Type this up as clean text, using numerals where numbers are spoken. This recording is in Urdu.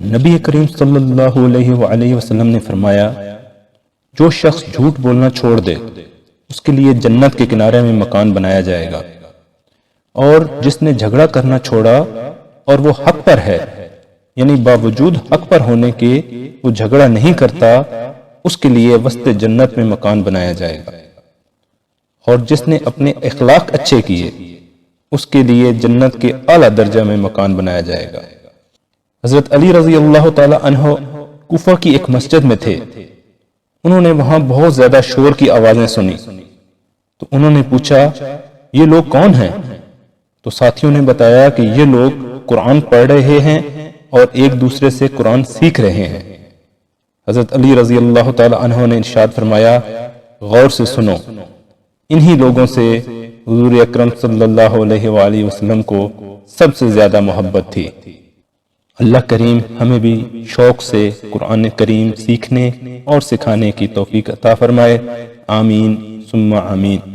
نبی کریم صلی اللہ علیہ وآلہ وسلم نے فرمایا، جو شخص جھوٹ بولنا چھوڑ دے اس کے لیے جنت کے کنارے میں مکان بنایا جائے گا، اور جس نے جھگڑا کرنا چھوڑا اور وہ حق پر ہے، یعنی باوجود حق پر ہونے کے وہ جھگڑا نہیں کرتا، اس کے لیے وسط جنت میں مکان بنایا جائے گا، اور جس نے اپنے اخلاق اچھے کیے اس کے لیے جنت کے اعلیٰ درجہ میں مکان بنایا جائے گا۔ حضرت علی رضی اللہ تعالی عنہ کوفہ کی ایک مسجد میں تھے۔ انہوں نے وہاں بہت زیادہ شور کی آوازیں سنی تو انہوں نے پوچھا، یہ لوگ کون ہیں؟ تو ساتھیوں نے بتایا کہ یہ لوگ قرآن پڑھ رہے ہیں اور ایک دوسرے سے قرآن سیکھ رہے ہیں۔ حضرت علی رضی اللہ تعالی عنہ نے ارشاد فرمایا، غور سے سنو، انہی لوگوں سے حضور اکرم صلی اللہ علیہ وآلہ وسلم کو سب سے زیادہ محبت تھی۔ اللہ کریم ہمیں بھی شوق سے قرآن کریم سیکھنے اور سکھانے کی توفیق عطا فرمائے، آمین ثم آمین۔